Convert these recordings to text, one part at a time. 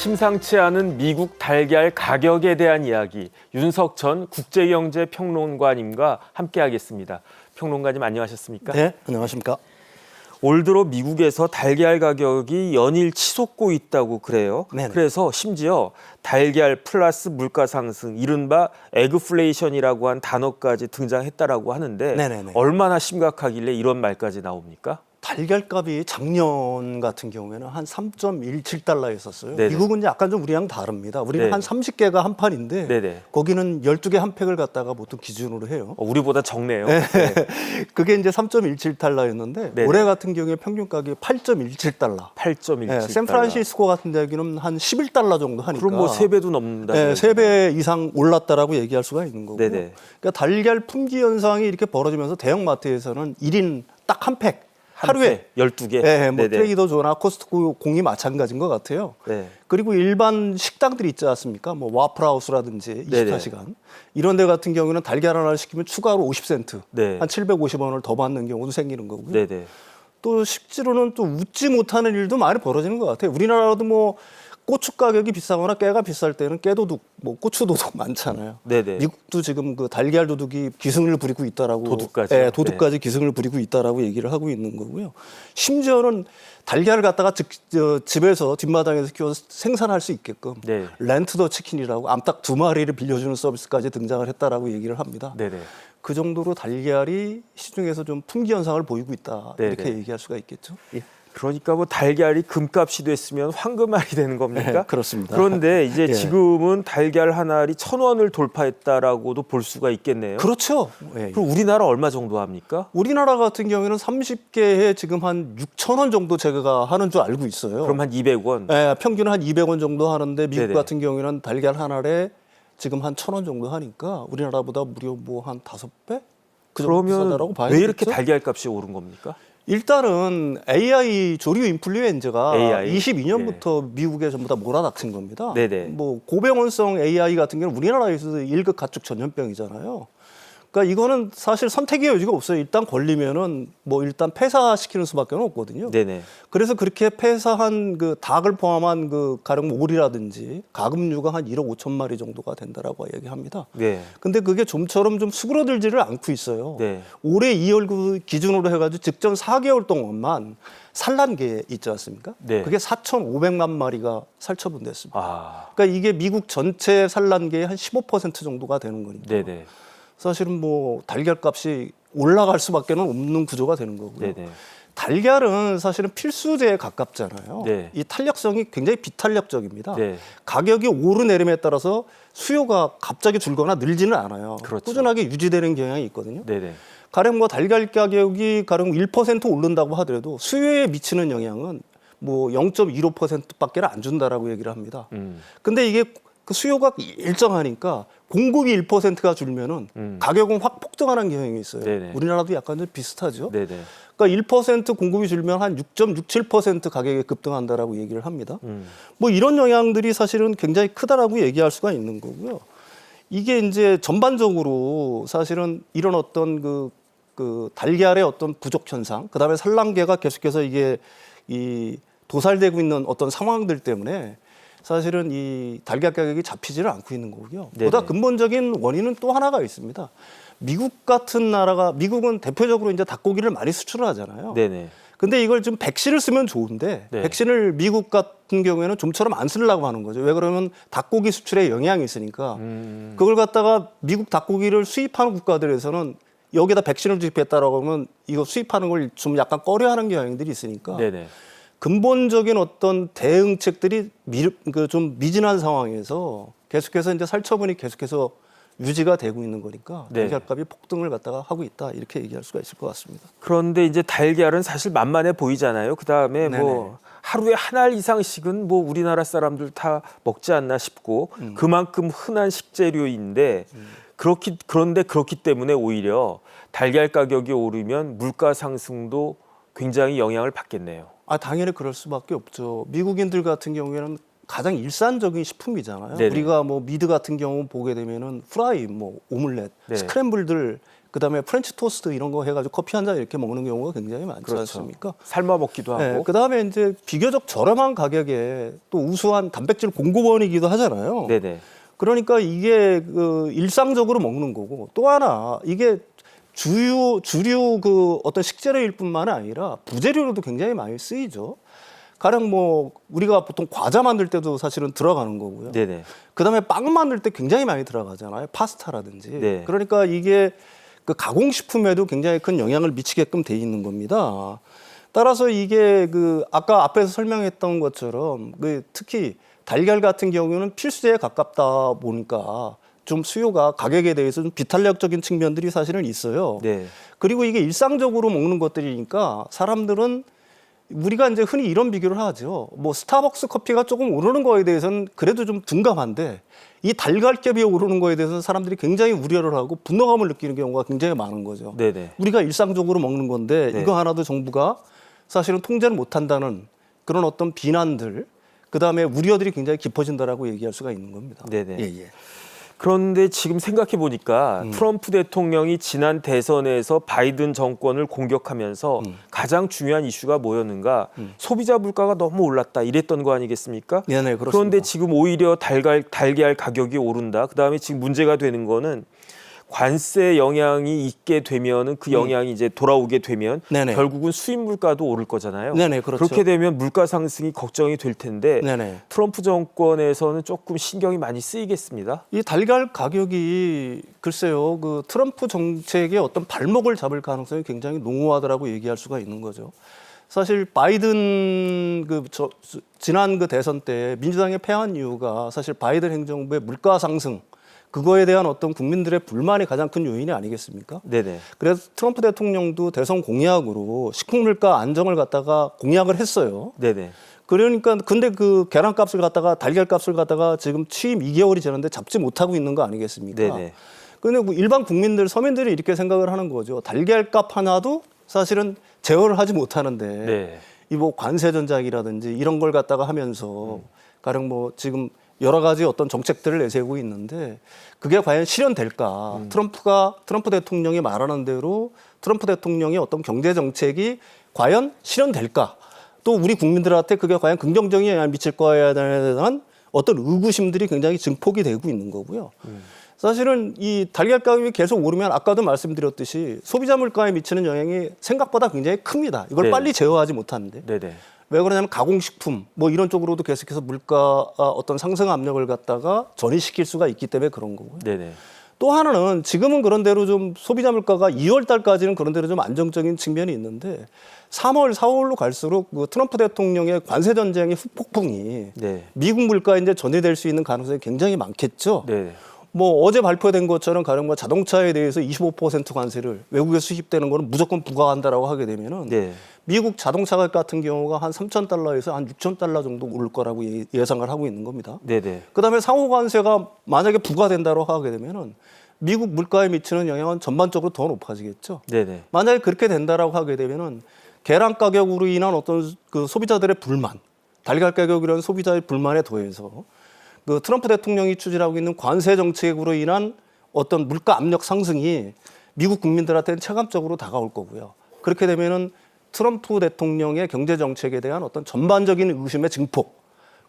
심상치 않은 미국 달걀 가격에 대한 이야기, 윤석 전 국제경제평론가님과 함께하겠습니다. 평론가님 안녕하셨습니까? 네, 안녕하십니까? 올 들어 미국에서 달걀 가격이 연일 치솟고 있다고 그래요. 네네. 그래서 심지어 달걀 플러스 물가 상승, 이른바 에그플레이션이라고 한 단어까지 등장했다라고 하는데 네네네. 얼마나 심각하길래 이런 말까지 나옵니까? 달걀값이 작년 같은 경우에는 한 3.17달러였었어요. 네네. 미국은 약간 좀 우리랑 다릅니다. 우리는 네. 한 30개가 한 판인데 네네. 거기는 12개 한 팩을 갖다가 보통 기준으로 해요. 우리보다 적네요. 그게 이제 3.17달러였는데 네네. 올해 같은 경우에 평균 가격이 8.17달러. 8.17달러. 샌프란시스코 같은 데는 한 11달러 정도 하니까. 그럼 뭐 3배도 넘는다. 네, 3배 이상 올랐다라고 얘기할 수가 있는 거고. 네네. 그러니까 달걀 품귀 현상이 이렇게 벌어지면서 대형 마트에서는 1인 딱 한 팩. 하루에 12개. 네, 뭐 네네. 트레이더조나 코스트코 공이 마찬가지인 것 같아요. 네. 그리고 일반 식당들이 있지 않습니까? 뭐 와플하우스라든지 네네. 24시간 이런 데 같은 경우는 달걀 하나를 시키면 추가로 50센트, 네. 한 750원을 더 받는 경우도 생기는 거고요. 네네. 또 실제로는 또 웃지 못하는 일도 많이 벌어지는 것 같아요. 우리나라도 뭐 고추 가격이 비싸거나 깨가 비쌀 때는 깨도둑, 뭐 고추도둑 많잖아요. 네네. 미국도 지금 그 달걀 도둑이 기승을 부리고 있다라고, 도둑까지요? 네, 도둑까지 기승을 부리고 있다라고 얘기를 하고 있는 거고요. 심지어는 달걀을 갖다가 집에서 뒷마당에서 키워서 생산할 수 있게끔 네. 렌트 더 치킨이라고 암탉 2마리를 빌려주는 서비스까지 등장을 했다라고 얘기를 합니다. 네네. 그 정도로 달걀이 시중에서 좀 품귀 현상을 보이고 있다 이렇게 네네. 얘기할 수가 있겠죠. 예. 그러니까 뭐 달걀이 금값이 됐으면 황금알이 되는 겁니까? 네, 그렇습니다. 그런데 이제 예. 지금은 달걀 한 알이 1,000원을 돌파했다라고도 볼 수가 있겠네요. 그렇죠. 예. 그럼 우리나라 얼마 정도 합니까? 우리나라 같은 경우에는 30개에 지금 한 6,000원 정도 제가 하는 줄 알고 있어요. 그럼 한 200원. 예, 평균 한 200원 정도 하는데 미국 네네. 같은 경우에는 달걀 한 알에 지금 한 1,000원 정도 하니까 우리나라보다 무려 뭐 한 5배? 그 정도 그러면 비싸다라고 봐야 왜 이렇게 되겠죠? 달걀 값이 오른 겁니까? 일단은 AI 조류 인플루엔자가 AI. 22년부터 미국에 전부 다 몰아닥친 겁니다. 네네. 뭐 고병원성 AI 같은 경우는 우리나라에서 1급 가축 전염병이잖아요. 그러니까 이거는 사실 선택의 여지가 없어요. 일단 걸리면은 뭐 일단 폐사시키는 수밖에 없거든요. 네네. 그래서 그렇게 폐사한 그 닭을 포함한 그 가령 오리라든지 가금류가 한 1억 5천 마리 정도가 된다라고 얘기합니다. 네. 근데 그게 좀처럼 좀 수그러들지를 않고 있어요. 네. 올해 2월 그 기준으로 해가지고 직전 4개월 동안만 산란계 있지 않습니까? 네. 그게 4,500만 마리가 살처분됐습니다. 아. 그러니까 이게 미국 전체 산란계의 한 15% 정도가 되는 거니까. 네네. 사실은 뭐 달걀값이 올라갈 수밖에 없는 구조가 되는 거고요. 네네. 달걀은 사실은 필수제에 가깝잖아요. 네. 이 탄력성이 굉장히 비탄력적입니다. 네. 가격이 오르내림에 따라서 수요가 갑자기 줄거나 늘지는 않아요. 그렇죠. 꾸준하게 유지되는 경향이 있거든요. 네네. 가령 뭐 달걀 가격이 가령 1% 오른다고 하더라도 수요에 미치는 영향은 뭐 0.15%밖에 안 준다라고 얘기를 합니다. 근데 이게 그 수요가 일정하니까 공급이 1%가 줄면은 가격은 확 폭등하는 경향이 있어요. 네네. 우리나라도 약간 좀 비슷하죠. 네네. 그러니까 1% 공급이 줄면 한 6.67% 가격이 급등한다라고 얘기를 합니다. 뭐 이런 영향들이 사실은 굉장히 크다라고 얘기할 수가 있는 거고요. 이게 이제 전반적으로 사실은 이런 어떤 그 달걀의 어떤 부족 현상, 그다음에 산란계가 계속해서 이게 이 도살되고 있는 어떤 상황들 때문에 사실은 이 달걀 가격이 잡히지를 않고 있는 거고요. 네네. 보다 근본적인 원인은 또 하나가 있습니다. 미국 같은 나라가 미국은 대표적으로 이제 닭고기를 많이 수출을 하잖아요. 네네. 근데 이걸 좀 백신을 쓰면 좋은데 네. 백신을 미국 같은 경우에는 좀처럼 안 쓰려고 하는 거죠. 왜 그러면 닭고기 수출에 영향이 있으니까 그걸 갖다가 미국 닭고기를 수입하는 국가들에서는 여기다 백신을 투입했다라고 하면 이거 수입하는 걸 좀 약간 꺼려하는 경향들이 있으니까 네네. 근본적인 어떤 대응책들이 좀 미진한 상황에서 계속해서 이제 살처분이 계속해서 유지가 되고 있는 거니까 네. 달걀값이 폭등을 갖다가 하고 있다 이렇게 얘기할 수가 있을 것 같습니다. 그런데 이제 달걀은 사실 만만해 보이잖아요. 그다음에 네네. 뭐 하루에 한 알 이상씩은 뭐 우리나라 사람들 다 먹지 않나 싶고 그만큼 흔한 식재료인데 그런데 그렇기 때문에 오히려 달걀 가격이 오르면 물가 상승도 굉장히 영향을 받겠네요. 당연히 그럴 수밖에 없죠. 미국인들 같은 경우에는 가장 일상적인 식품이잖아요. 네네. 우리가 뭐 미드 같은 경우 보게 되면은 프라이, 뭐 오믈렛, 네. 스크램블들, 그다음에 프렌치 토스트 이런 거 해가지고 커피 한 잔 이렇게 먹는 경우가 굉장히 많지 그렇죠. 않습니까? 삶아 먹기도 하고. 네, 그다음에 이제 비교적 저렴한 가격에 또 우수한 단백질 공급원이기도 하잖아요. 네네. 그러니까 이게 그 일상적으로 먹는 거고, 또 하나 이게 주류 그 어떤 식재료일 뿐만 아니라 부재료로도 굉장히 많이 쓰이죠. 가령 뭐 우리가 보통 과자 만들 때도 사실은 들어가는 거고요. 네네. 그다음에 빵 만들 때 굉장히 많이 들어가잖아요. 파스타라든지. 네. 그러니까 이게 그 가공식품에도 굉장히 큰 영향을 미치게끔 돼 있는 겁니다. 따라서 이게 그 아까 앞에서 설명했던 것처럼 그 특히 달걀 같은 경우는 필수제에 가깝다 보니까 좀 수요가 가격에 대해서 좀 비탄력적인 측면들이 사실은 있어요. 네. 그리고 이게 일상적으로 먹는 것들이니까 사람들은 우리가 이제 흔히 이런 비교를 하죠. 뭐 스타벅스 커피가 조금 오르는 거에 대해서는 그래도 좀 둔감한데 이 달걀값이 오르는 거에 대해서는 사람들이 굉장히 우려를 하고 분노감을 느끼는 경우가 굉장히 많은 거죠. 네네. 우리가 일상적으로 먹는 건데 네. 이거 하나도 정부가 사실은 통제를 못한다는 그런 어떤 비난들, 그다음에 우려들이 굉장히 깊어진다라고 얘기할 수가 있는 겁니다. 네네. 예, 예. 그런데 지금 생각해 보니까 트럼프 대통령이 지난 대선에서 바이든 정권을 공격하면서 가장 중요한 이슈가 뭐였는가? 소비자 물가가 너무 올랐다 이랬던 거 아니겠습니까? 네네, 그렇습니다. 그런데 지금 오히려 달걀 가격이 오른다. 그다음에 지금 문제가 되는 거는 관세 영향이 있게 되면은 그 영향이 이제 돌아오게 되면 네네. 결국은 수입 물가도 오를 거잖아요. 네네, 그렇죠. 그렇게 되면 물가 상승이 걱정이 될 텐데 네네. 트럼프 정권에서는 조금 신경이 많이 쓰이겠습니다. 이 달걀 가격이 글쎄요, 그 트럼프 정책의 어떤 발목을 잡을 가능성이 굉장히 농후하다라고 얘기할 수가 있는 거죠. 사실 바이든 지난 그 대선 때 민주당이 패한 이유가 사실 바이든 행정부의 물가 상승 그거에 대한 어떤 국민들의 불만이 가장 큰 요인이 아니겠습니까? 네네. 그래서 트럼프 대통령도 대선 공약으로 식품 물가 안정을 갖다가 공약을 했어요. 네네. 그러니까 근데 그 계란값을 갖다가 달걀값을 갖다가 지금 취임 2개월이 지났는데 잡지 못하고 있는 거 아니겠습니까? 네네. 근데 뭐 일반 국민들 서민들이 이렇게 생각을 하는 거죠. 달걀값 하나도 사실은 제어를 하지 못하는데 네. 이 뭐 관세 전작이라든지 이런 걸 갖다가 하면서 가령 뭐 지금 여러 가지 어떤 정책들을 내세우고 있는데 그게 과연 실현될까? 트럼프 대통령이 말하는 대로 트럼프 대통령의 어떤 경제 정책이 과연 실현될까? 또 우리 국민들한테 그게 과연 긍정적인 영향을 미칠 거에 대한 어떤 의구심들이 굉장히 증폭이 되고 있는 거고요. 사실은 이 달걀 가격이 계속 오르면 아까도 말씀드렸듯이 소비자 물가에 미치는 영향이 생각보다 굉장히 큽니다. 이걸 네. 빨리 제어하지 못하는데. 네네. 왜 그러냐면 가공식품 뭐 이런 쪽으로도 계속해서 물가 어떤 상승 압력을 갖다가 전이시킬 수가 있기 때문에 그런 거고요. 네네. 또 하나는 지금은 그런 대로 좀 소비자 물가가 2월 달까지는 그런 대로 좀 안정적인 측면이 있는데 3월, 4월로 갈수록 그 트럼프 대통령의 관세 전쟁의 후폭풍이 네. 미국 물가에 이제 전이될 수 있는 가능성이 굉장히 많겠죠. 네. 뭐 어제 발표된 것처럼 가령 뭐 자동차에 대해서 25% 관세를 외국에 수입되는 거는 무조건 부과한다라고 하게 되면은 네. 미국 자동차 가격 같은 경우가 한 3,000달러에서 한 6,000달러 정도 오를 거라고 예상을 하고 있는 겁니다. 네네. 그다음에 상호 관세가 만약에 부과된다고 하게 되면은 미국 물가에 미치는 영향은 전반적으로 더 높아지겠죠. 네네. 만약에 그렇게 된다라고 하게 되면은 계란 가격으로 인한 어떤 그 소비자들의 불만, 달걀 가격이라는 소비자의 불만에 더해서 그 트럼프 대통령이 추진하고 있는 관세 정책으로 인한 어떤 물가 압력 상승이 미국 국민들한테는 체감적으로 다가올 거고요. 그렇게 되면은 트럼프 대통령의 경제 정책에 대한 어떤 전반적인 의구심의 증폭,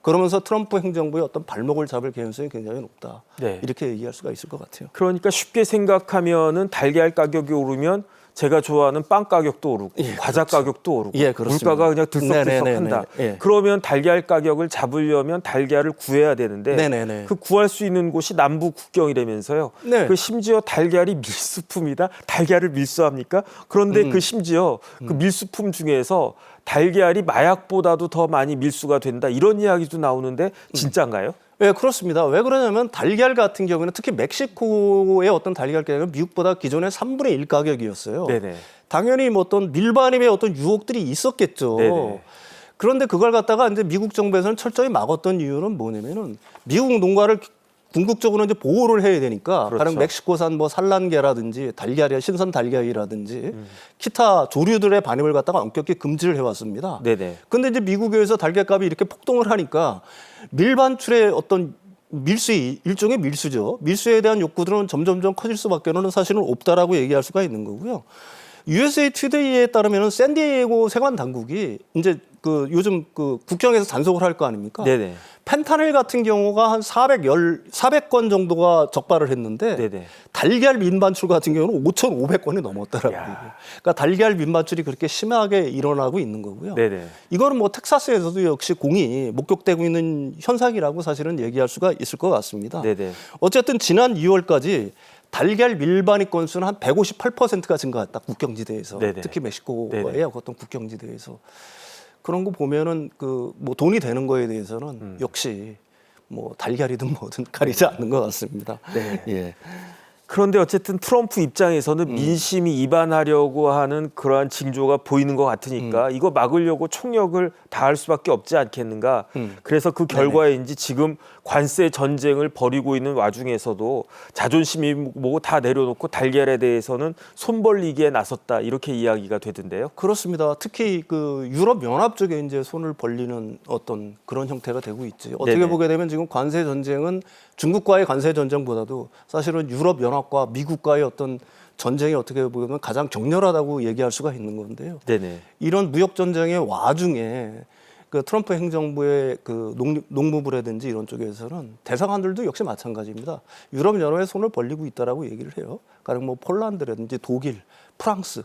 그러면서 트럼프 행정부의 어떤 발목을 잡을 개연성이 굉장히 높다. 네. 이렇게 얘기할 수가 있을 것 같아요. 그러니까 쉽게 생각하면은 달걀 가격이 오르면 제가 좋아하는 빵 가격도 오르고 예, 과자 가격도 오르고 예, 그렇습니다. 물가가 그냥 들썩들썩한다. 네네네네. 예. 그러면 달걀 가격을 잡으려면 달걀을 구해야 되는데 네네네. 그 구할 수 있는 곳이 남부 국경이라면서요. 네. 그 심지어 달걀이 밀수품이다. 달걀을 밀수합니까? 그런데 그 심지어 그 밀수품 중에서 달걀이 마약보다도 더 많이 밀수가 된다. 이런 이야기도 나오는데 진짜인가요? 네, 그렇습니다. 왜 그러냐면 달걀 같은 경우에는 특히 멕시코의 어떤 달걀 가격은 미국보다 기존의 3분의 1 가격이었어요. 네네. 당연히 뭐 어떤 밀반입의 어떤 유혹들이 있었겠죠. 네네. 그런데 그걸 갖다가 이제 미국 정부에서는 철저히 막았던 이유는 뭐냐면은 미국 농가를 궁극적으로 이제 보호를 해야 되니까 그렇죠. 가령 멕시코산 뭐 산란계라든지 달걀이 신선 달걀이라든지 기타 조류들의 반입을 갖다가 엄격히 금지를 해왔습니다. 네네. 근데 이제 미국에서 달걀값이 이렇게 폭등을 하니까 밀반출의 어떤 일종의 밀수죠. 밀수에 대한 욕구들은 점점점 커질 수밖에는 사실은 없다라고 얘기할 수가 있는 거고요. USA Today에 따르면은 샌디에이고 세관 당국이 이제 그 요즘 그 국경에서 단속을 할 거 아닙니까? 네네. 펜타닐 같은 경우가 한 400건 정도가 적발을 했는데 네네. 달걀 민반출 같은 경우는 5,500건이 넘었더라고요. 그러니까 달걀 민반출이 그렇게 심하게 일어나고 있는 거고요. 네네. 이거는 뭐 텍사스에서도 역시 공이 목격되고 있는 현상이라고 사실은 얘기할 수가 있을 것 같습니다. 네네. 어쨌든 지난 2월까지 달걀 밀반입 건수는 한 158%가 증가했다. 국경지대에서. 네네. 특히 멕시코의 네네. 어떤 국경지대에서. 그런 거 보면은 그 뭐 돈이 되는 거에 대해서는 역시 뭐 달걀이든 뭐든 가리지 않는 것 같습니다. 네. 예. 그런데 어쨌든 트럼프 입장에서는 민심이 이반하려고 하는 그러한 징조가 보이는 것 같으니까 이거 막으려고 총력을 다할 수밖에 없지 않겠는가. 그래서 그 결과인지 지금 관세 전쟁을 벌이고 있는 와중에서도 자존심이 뭐고 다 내려놓고 달걀에 대해서는 손 벌리기에 나섰다 이렇게 이야기가 되던데요. 그렇습니다. 특히 그 유럽 연합 쪽에 이제 손을 벌리는 어떤 그런 형태가 되고 있지. 어떻게 네네. 보게 되면 지금 관세 전쟁은 중국과의 관세 전쟁보다도 사실은 유럽 연합과 미국과의 어떤 전쟁이 어떻게 보면 가장 격렬하다고 얘기할 수가 있는 건데요. 네네. 이런 무역 전쟁의 와중에 그 트럼프 행정부의 그 농무부라든지 이런 쪽에서는 대사관들도 역시 마찬가지입니다. 유럽 연합에 손을 벌리고 있다라고 얘기를 해요. 가령 뭐 폴란드라든지 독일, 프랑스.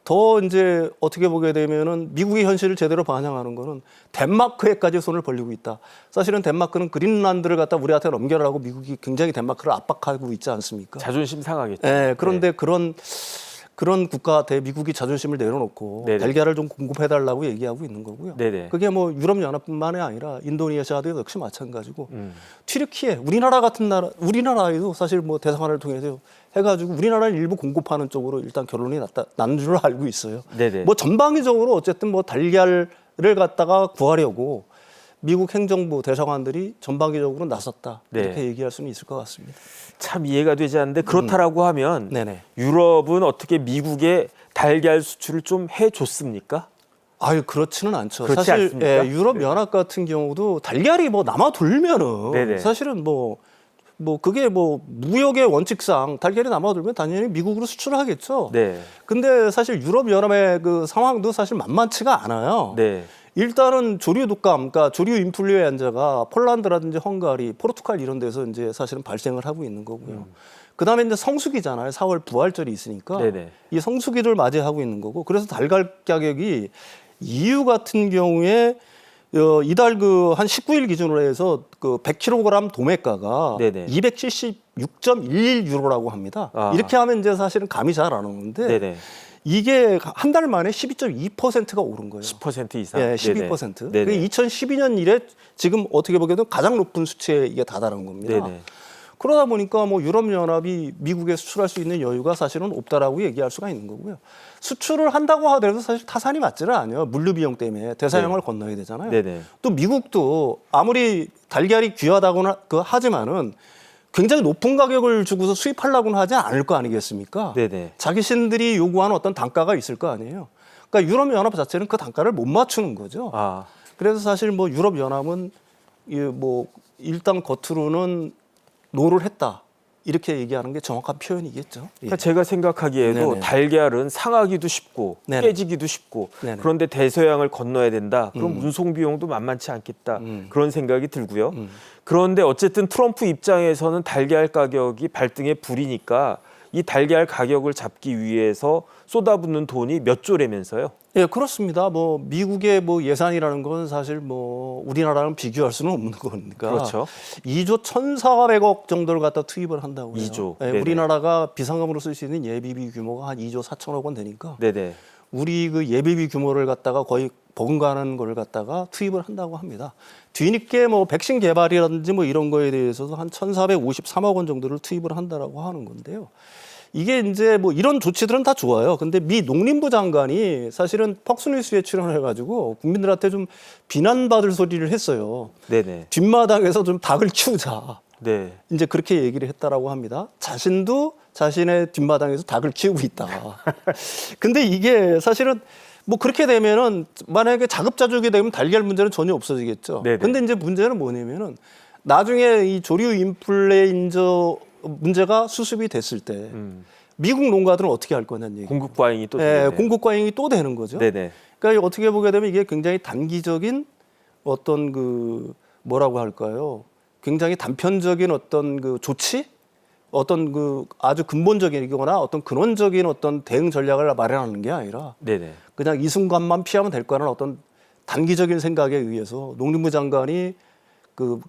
더 이제 어떻게 보게 되면은 미국의 현실을 제대로 반영하는 거는 덴마크에까지 손을 벌리고 있다. 사실은 덴마크는 그린란드를 갖다 우리한테 넘겨라고 미국이 굉장히 덴마크를 압박하고 있지 않습니까? 자존심 상하겠죠. 네, 그런데 그런 국가한테 미국이 자존심을 내려놓고 네네. 달걀을 좀 공급해달라고 얘기하고 있는 거고요. 네네. 그게 뭐 유럽 연합뿐만이 아니라 인도네시아도 역시 마찬가지고 튀르키예, 우리나라 같은 나라, 우리나라에도 사실 뭐 대사관을 통해서 해가지고 우리나라는 일부 공급하는 쪽으로 일단 결론이 난 줄로 알고 있어요. 네네. 뭐 전방위적으로 어쨌든 뭐 달걀을 갖다가 구하려고 미국 행정부 대사관들이 전방위적으로 나섰다 네. 이렇게 얘기할 수는 있을 것 같습니다. 참 이해가 되지 않는데 그렇다라고 하면 네네. 유럽은 어떻게 미국에 달걀 수출을 좀 해줬습니까? 아유 그렇지는 않죠. 그렇지 사실 않습니까? 예, 유럽 연합 같은 경우도 달걀이 뭐 남아 돌면은 네네. 사실은 뭐 그게 뭐 무역의 원칙상 달걀이 남아 돌면 당연히 미국으로 수출을 하겠죠. 네. 근데 사실 유럽 연합의 그 상황도 사실 만만치가 않아요. 네. 일단은 조류 독감, 그러니까 조류 인플루엔자가 폴란드라든지 헝가리, 포르투갈 이런 데서 이제 사실은 발생을 하고 있는 거고요. 그다음에 이제 성수기잖아요. 4월 부활절이 있으니까 네네. 이 성수기를 맞이하고 있는 거고, 그래서 달걀 가격이 EU 같은 경우에 이달 그 한 19일 기준으로 해서 그 100kg 도매가가 네네. 276.11유로라고 합니다. 아. 이렇게 하면 이제 사실은 감이 잘 안 오는데 네네. 이게 한 달 만에 12.2%가 오른 거예요. 10% 이상. 예, 12%. 네네. 그게 2012년 이래 지금 어떻게 보게도 가장 높은 수치에 이게 다다른 겁니다. 네네. 그러다 보니까 뭐 유럽연합이 미국에 수출할 수 있는 여유가 사실은 없다라고 얘기할 수가 있는 거고요. 수출을 한다고 하더라도 사실 타산이 맞지는 않아요. 물류 비용 때문에 대서양을 건너야 되잖아요. 네네. 또 미국도 아무리 달걀이 귀하다고는 하지만은 굉장히 높은 가격을 주고서 수입하려고는 하지 않을 거 아니겠습니까? 네네. 자기신들이 요구하는 어떤 단가가 있을 거 아니에요. 그러니까 유럽연합 자체는 그 단가를 못 맞추는 거죠. 아. 그래서 사실 뭐 유럽연합은 뭐 일단 겉으로는 노를 했다 이렇게 얘기하는 게 정확한 표현이겠죠. 그러니까 제가 생각하기에도 네네. 달걀은 상하기도 쉽고 네네. 깨지기도 쉽고 네네. 그런데 대서양을 건너야 된다. 그럼 운송 비용도 만만치 않겠다. 그런 생각이 들고요. 그런데 어쨌든 트럼프 입장에서는 달걀 가격이 발등에 불이니까 이 달걀 가격을 잡기 위해서 쏟아붓는 돈이 몇 조라면서요. 예, 그렇습니다. 뭐 미국의 뭐 예산이라는 건 사실 뭐 우리나라랑 비교할 수는 없는 거니까. 그렇죠. 2조 1,400억 정도를 갖다 투입을 한다고요. 2조. 예, 네네. 우리나라가 비상금으로 쓸 수 있는 예비비 규모가 한 2조 4천억 원 되니까 네네. 우리 그 예비비 규모를 갖다가 거의 버금가는 걸 갖다가 투입을 한다고 합니다. 뒤늦게 뭐 백신 개발이라든지 뭐 이런 거에 대해서도 한 1,453억 원 정도를 투입을 한다라고 하는 건데요. 이게 이제 뭐 이런 조치들은 다 좋아요. 근데 미 농림부 장관이 사실은 퍽스뉴스에 출연해가지고 국민들한테 좀 비난받을 소리를 했어요. 네네. 뒷마당에서 좀 닭을 키우자. 네. 이제 그렇게 얘기를 했다라고 합니다. 자신도 자신의 뒷마당에서 닭을 키우고 있다. 근데 이게 사실은 뭐 그렇게 되면은 만약에 자급자족이 되면 달걀 문제는 전혀 없어지겠죠. 네네. 근데 이제 문제는 뭐냐면은 나중에 이 조류 인플레인저 문제가 수습이 됐을 때 미국 농가들은 어떻게 할 거냐는 얘기. 공급 과잉이 또 예, 되겠네요. 공급 과잉이 또 되는 거죠. 네네. 그러니까 어떻게 보게 되면 이게 굉장히 단기적인 어떤 그 뭐라고 할까요? 굉장히 단편적인 어떤 그 조치, 어떤 그 아주 근본적이거나 어떤 근원적인 어떤 대응 전략을 마련하는 게 아니라 네네. 그냥 이 순간만 피하면 될 거라는 어떤 단기적인 생각에 의해서 농림부 장관이 그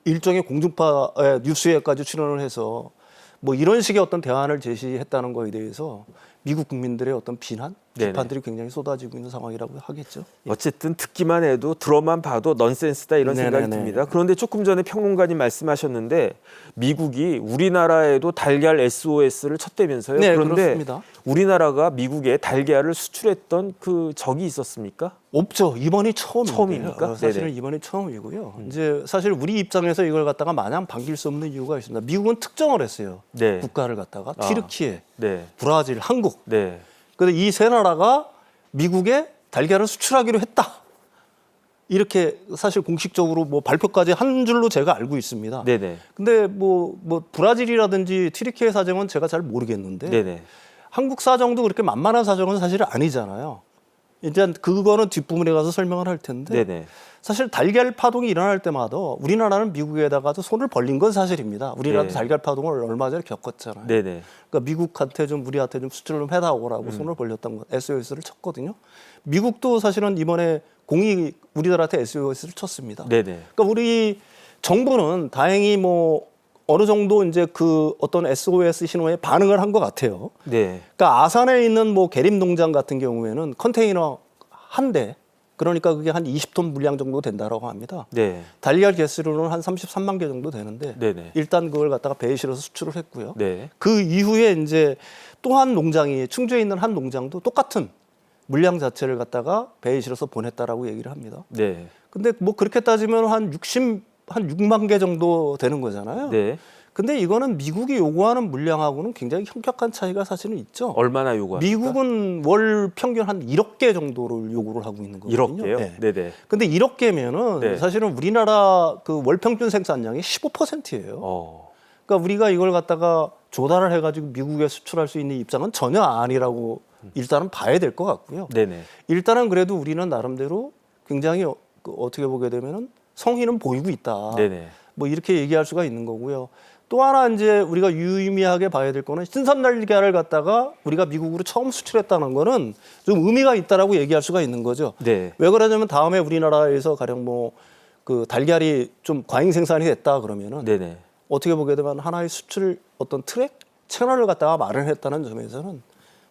일종의 공중파 뉴스에까지 출연을 해서 뭐 이런 식의 어떤 대안을 제시했다는 거에 대해서 미국 국민들의 어떤 비난, 네네. 비판들이 굉장히 쏟아지고 있는 상황이라고 하겠죠. 어쨌든 듣기만 해도 들어만 봐도 넌센스다 이런 생각이 네네네. 듭니다. 그런데 조금 전에 평론가님 말씀하셨는데 미국이 우리나라에도 달걀 SOS를 쳤다면서요. 네, 그런데 그렇습니다. 우리나라가 미국에 달걀을 수출했던 그 적이 있었습니까? 없죠. 이번이 처음입니까? 사실은 네네. 이번이 처음이고요. 이제 사실 우리 입장에서 이걸 갖다가 마냥 반길 수 없는 이유가 있습니다. 미국은 특정을 했어요. 네. 국가를 갖다가 아. 튀르키예, 네. 브라질, 한국. 네. 근데 이 세 나라가 미국에 달걀을 수출하기로 했다. 이렇게 사실 공식적으로 뭐 발표까지 한 줄로 제가 알고 있습니다. 네네. 근데 뭐 브라질이라든지 튀르키예 사정은 제가 잘 모르겠는데 네네. 한국 사정도 그렇게 만만한 사정은 사실 아니잖아요. 이제 그거는 뒷부분에 가서 설명을 할 텐데 네네. 사실 달걀 파동이 일어날 때마다 우리나라는 미국에다가도 손을 벌린 건 사실입니다. 우리나라도 네. 달걀 파동을 얼마 전에 겪었잖아요. 네네. 그러니까 미국한테 좀 우리한테 좀 수출을 좀 해다오라고 손을 벌렸던 거 SOS를 쳤거든요. 미국도 사실은 이번에 공이 우리나라한테 SOS를 쳤습니다. 네네. 그러니까 우리 정부는 다행히 뭐 어느 정도 이제 그 어떤 SOS 신호에 반응을 한 것 같아요. 네. 그러니까 아산에 있는 뭐 계림 농장 같은 경우에는 컨테이너 한 대, 그러니까 그게 한 20톤 물량 정도 된다라고 합니다. 네. 달걀 개수로는 한 33만 개 정도 되는데 네네. 일단 그걸 갖다가 배에 실어서 수출을 했고요. 네. 그 이후에 이제 또 한 농장이 충주에 있는 한 농장도 똑같은 물량 자체를 갖다가 배에 실어서 보냈다라고 얘기를 합니다. 네. 근데 뭐 그렇게 따지면 한 6만 개 정도 되는 거잖아요. 네. 근데 이거는 미국이 요구하는 물량하고는 굉장히 현격한 차이가 사실은 있죠. 얼마나 요구합니까? 미국은 월 평균 한 1억 개 정도를 요구를 하고 있는 거거든요. 1억 개요? 네. 네네. 근데 1억 개면은 네. 사실은 우리나라 그 월 평균 생산량이 15%예요. 그러니까 우리가 이걸 갖다가 조달을 해가지고 미국에 수출할 수 있는 입장은 전혀 아니라고 일단은 봐야 될 것 같고요. 네네. 일단은 그래도 우리는 나름대로 굉장히 어떻게 보게 되면은 성의는 보이고 있다. 네네. 뭐 이렇게 얘기할 수가 있는 거고요. 또 하나 이제 우리가 유의미하게 봐야 될 거는 신선 달걀을 갖다가 우리가 미국으로 처음 수출했다는 거는 좀 의미가 있다라고 얘기할 수가 있는 거죠. 네. 왜 그러냐면 다음에 우리나라에서 가령 뭐 그 달걀이 좀 과잉 생산이 됐다 그러면은 네네. 어떻게 보게 되면 하나의 수출 어떤 트랙 채널을 갖다가 마련했다는 점에서는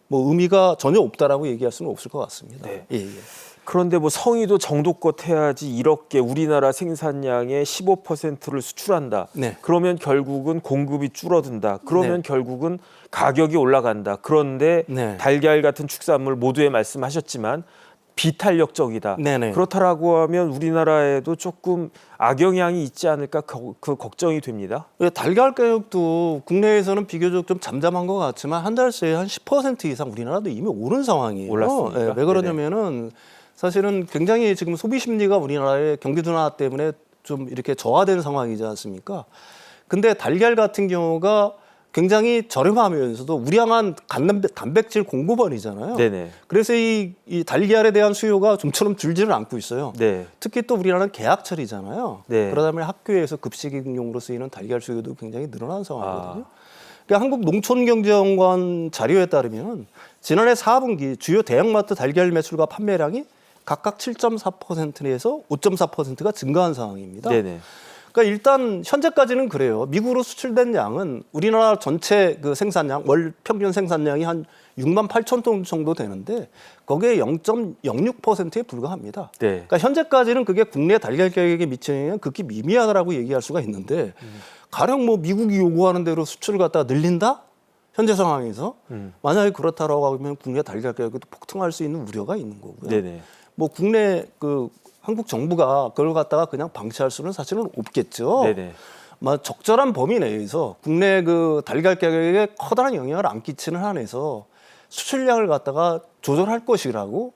뭐 의미가 전혀 없다라고 얘기할 수는 없을 것 같습니다. 네. 예, 예. 그런데 뭐 성의도 정도껏 해야지 1억 개 우리나라 생산량의 15%를 수출한다. 네. 그러면 결국은 공급이 줄어든다. 그러면 네. 결국은 가격이 올라간다. 그런데 네. 달걀 같은 축산물 모두에 말씀하셨지만 비탄력적이다. 네네. 그렇다라고 하면 우리나라에도 조금 악영향이 있지 않을까 그 걱정이 됩니다. 왜 달걀 가격도 국내에서는 비교적 좀 잠잠한 것 같지만 한 달 새에 한 10% 이상 우리나라도 이미 오른 상황이에요. 올랐습니까? 예, 왜 그러냐면은 사실은 굉장히 지금 소비 심리가 우리나라의 경기 둔화 때문에 좀 이렇게 저하된 상황이지 않습니까? 근데 달걀 같은 경우가 굉장히 저렴하면서도 우량한 단백질 공급원이잖아요. 네네. 그래서 이 달걀에 대한 수요가 좀처럼 줄지는 않고 있어요. 네. 특히 또 우리나라는 계약철이잖아요. 네. 그러다 보니 학교에서 급식용으로 쓰이는 달걀 수요도 굉장히 늘어난 상황이거든요. 그러니까 한국농촌경제원관 자료에 따르면 지난해 4분기 주요 대형마트 달걀 매출과 판매량이 각각 7.4%에서 5.4%가 증가한 상황입니다. 네네. 그러니까 일단 현재까지는 그래요. 미국으로 수출된 양은 우리나라 전체 그 생산량 월 평균 생산량이 한 6만 8천 톤 정도 되는데 거기에 0.06%에 불과합니다. 네. 그러니까 현재까지는 그게 국내 달걀 가격에 미치는 영향은 극히 미미하다라고 얘기할 수가 있는데 가령 뭐 미국이 요구하는 대로 수출을 갖다가 늘린다? 현재 상황에서 만약에 그렇다라고 하면 국내 달걀 가격이 폭등할 수 있는 우려가 있는 거고요. 네네. 뭐 국내 그 한국 정부가 그걸 갖다가 그냥 방치할 수는 사실은 없겠죠. 네네. 적절한 범위 내에서 국내 그 달걀 가격에 커다란 영향을 안 끼치는 한에서 수출량을 갖다가 조절할 것이라고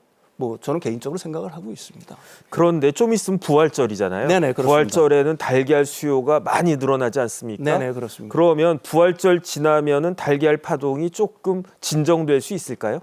저는 개인적으로 생각을 하고 있습니다. 그런데 좀 있으면 부활절이잖아요. 네네, 그렇습니다. 부활절에는 달걀 수요가 많이 늘어나지 않습니까? 네네, 그렇습니다. 그러면 부활절 지나면은 달걀 파동이 조금 진정될 수 있을까요?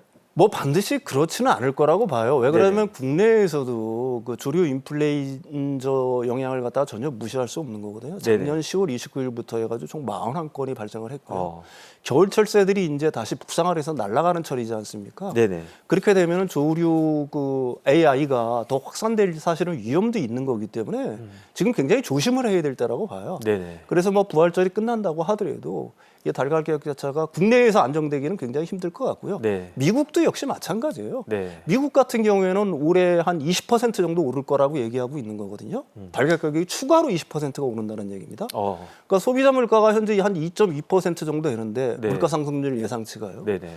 반드시 그렇지는 않을 거라고 봐요. 왜 그러면 국내에서도 그 조류 인플레인저 영향을 갖다가 전혀 무시할 수 없는 거거든요. 작년 10월 29일부터 해가지고 총 41건이 발생을 했고요. 겨울철 새들이 이제 다시 북상하해서 날아가는 철이지 않습니까? 네네. 그렇게 되면 조류 그 AI가 더 확산될 사실은 위험도 있는 거기 때문에 지금 굉장히 조심을 해야 될 때라고 봐요. 네네. 그래서 부활절이 끝난다고 하더라도 이 달걀 가격 자체가 국내에서 안정되기는 굉장히 힘들 것 같고요. 네. 미국도 역시 마찬가지예요. 네. 미국 같은 경우에는 올해 한 20% 정도 오를 거라고 얘기하고 있는 거거든요. 달걀 가격이 추가로 20%가 오른다는 얘기입니다. 그러니까 소비자 물가가 현재 한 2.2% 정도 되는데 네. 물가 상승률 예상치가요. 네네.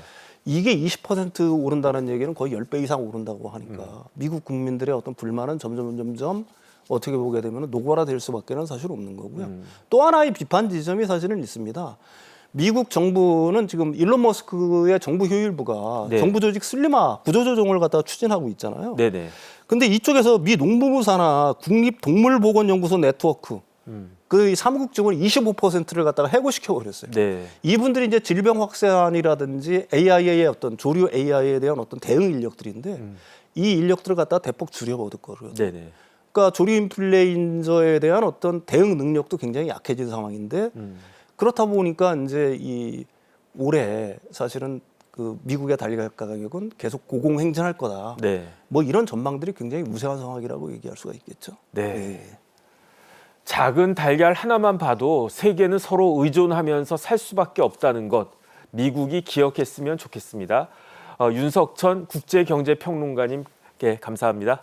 이게 20% 오른다는 얘기는 거의 10배 이상 오른다고 하니까 미국 국민들의 어떤 불만은 점점 어떻게 보게 되면 노골화될 수밖에는 사실 없는 거고요. 또 하나의 비판 지점이 사실은 있습니다. 미국 정부는 지금 일론 머스크의 정부 효율부가 네. 정부 조직 슬림화 구조조정을 갖다가 추진하고 있잖아요. 네네. 근데 이쪽에서 미 농부부 산하 국립동물보건연구소 네트워크 그 사무국 직원 25%를 갖다가 해고시켜 버렸어요. 네. 이분들이 이제 질병 확산이라든지 AI의 어떤 조류 AI에 대한 어떤 대응 인력들인데 이 인력들을 갖다가 대폭 줄여버렸거든요. 네네. 그러니까 조류 인플루엔자에 대한 어떤 대응 능력도 굉장히 약해진 상황인데 그렇다 보니까 이제 이 올해 사실은 그 미국의 달걀 가격은 계속 고공행진할 거다. 네. 이런 전망들이 굉장히 우세한 상황이라고 얘기할 수가 있겠죠. 네. 작은 달걀 하나만 봐도 세계는 서로 의존하면서 살 수밖에 없다는 것 미국이 기억했으면 좋겠습니다. 윤석천 국제경제평론가님께 감사합니다.